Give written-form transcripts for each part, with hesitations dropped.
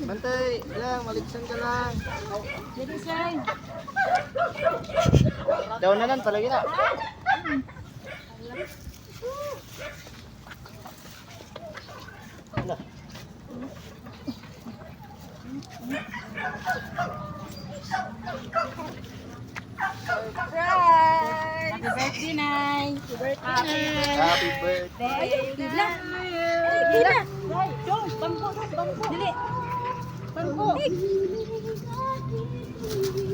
Bantay lang, maligsan ka lang. Jadi say. Daw na lang, palagi na. Ano? Surprise! Happy birthday, Nay! Happy birthday. Ay, gila! Ay, gila! Ay, dong, bangko, bangko! Dili! Bangko!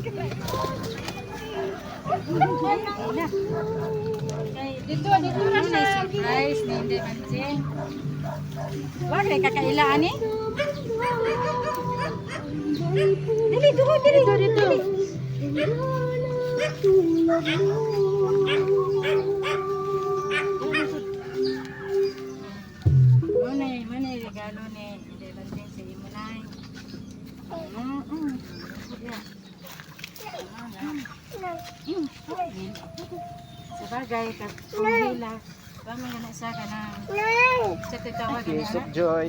Gila! Dito na may surprise ni Inday Manjing. Wag na kakailaan eh. Dili, dito. Mana regalo ni Inday Manjing sa imo nay. Sabagay kung hila, kami nga nasa ka na sa titawag ni Kiss of anak. joy.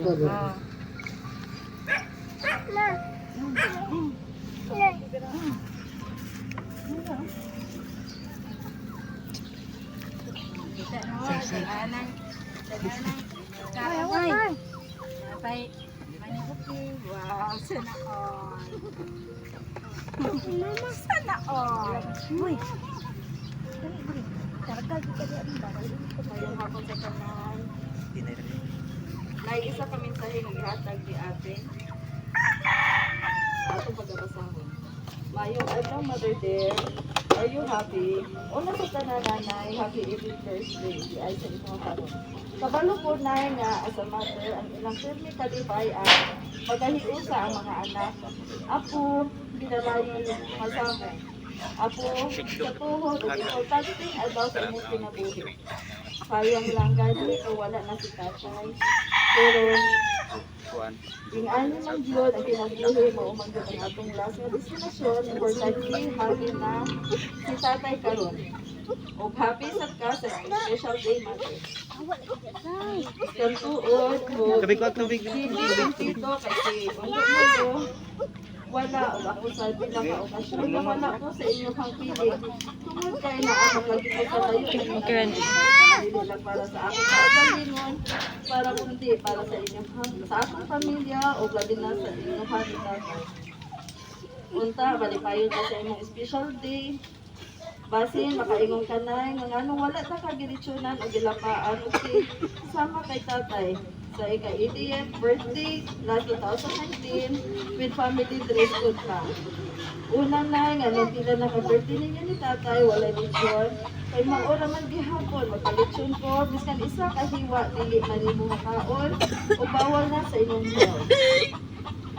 Kita naman, taganang kaaway. Napay, manibuki. Wow, sana all. Sana all. Uy, tagal kita di amin ba? Mayroon hapon sa kanan. Isa kami sa hinaghatag ni ate. Atong pagkabasahon. Mayong ano, Mother Dear, are you happy? Una sa tanan nanay, happy 18th birthday. Ay sa itong karon. Kabalo po nay nga as a mother, ang ilang firme kalipay ang magahiusa ang mga anak. Apo, ginalayi masamo. Apo, sa tuhod, ang importante adlaw sa inyong kinabuhi. Sayang lang gani o wala na si tatay. Pero, yung ano man yun, ang kinabuhi mo, umanggit ang atong last na destinasyon, importantly, hagin na si tatay karon. O happy sa ka sa special day mother. Kantuod mo, Tubig. dito kasi undo wala o ako sa pinaka-okasyon na wala ko sa inyong piling. Tungod kayo na ako lagi ko sa layo ng hindi lang para sa aking kaugalingon, para kundi para sa inyong sa akong pamilya o labi na sa inyong habitat. Unta, balipayon ka sa inyong special day. Basin, makaingon ka na, nga anong wala na kagiritsyonan o gilapaan. Okay, sama kay tatay sa ika-80th birthday last 2019 with family dress code ka. Una na, nga nung pila na ka-birthday ninyo ni tatay, wala litsyon. Kay maura man gihapon, magkalitsyon ko, biskan isa kahiwa, dili manimo makaon, o bawal na sa inyong health.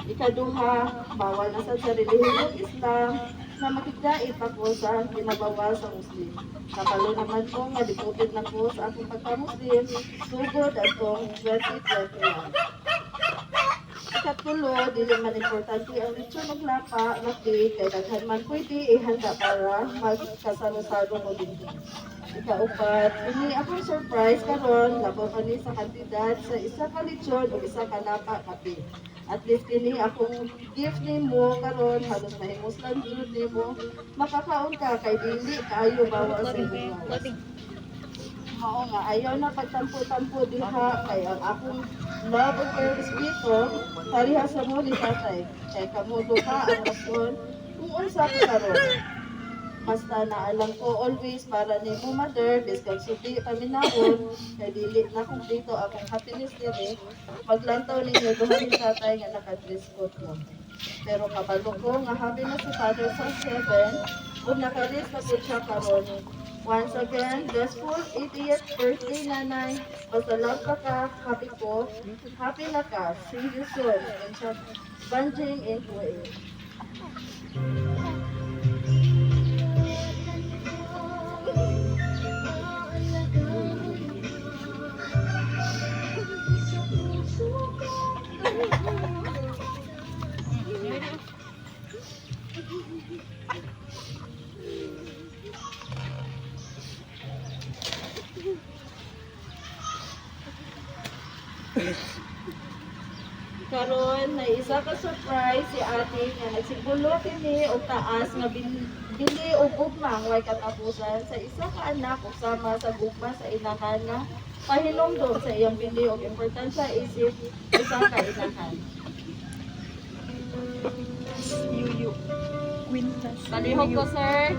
Ikaduha, bawal na sa relihiyong Islam, na makikait ako sa ginabawal sa Muslim. Kapalo naman ko nga devoted na ko sa akong pagka-Muslim, sugod atong 2021. Ikatulo, dili man importante ang lechon ng lapa, nakdi, kay daghan man pwede ihanda para magkasalo-salo mo din. Ikaupat, ini akong surprise karon labaw pa ni sa kantidad sa isa ka lechon o isa ka lapa kape. At least kini akong gift nimo karon halos mahimos lang jud nimo makakaon ka kay dili kaayo bawal sa buhay. Mao nga ayaw na pagtampo-tampo diha kay ang akong love and care dito pariha sa mo ni tatay kay kamo duha ang rason kung unsa ka karon. Basta naalam ko always para ni mo mother, biskan sudi paminahon, kay dili na kung dito akong happiness diri, maglantaw ninyo duha ni tatay nga naka-dress code mo. Pero kabalo ko nga happy na si father sa heaven, ug naka-rest na po siya karon. Once again, blessful 80th birthday nanay. Basta love ka, happy ko, happy na ka. See you soon. And siya, Banjing in Kuwait. Karon then na isa ka surprise si ate nga nagsibulo kini og taas nga bili og gugma ang way katapusan sa isa ka anak usama sa gugma sa inahan nga pahinumdom sa iyang bili og importansya isip isa ka inahan. Yuyu. Quintas. Palihog ko, sir.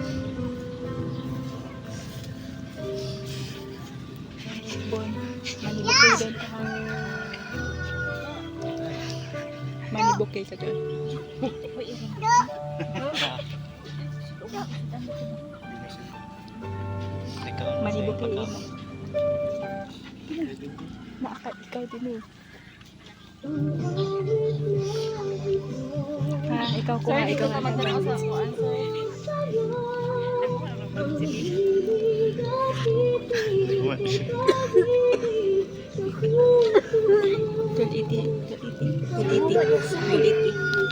Bon. Manibukay doon. Manibukay ka doon. Manibukay mo. Naaka ikaw din eh. Ha, ikaw kuha, Sir, ikaw dito ka magtanong sa kuan, sir. Guliti. Guliti. Guliti. Guliti.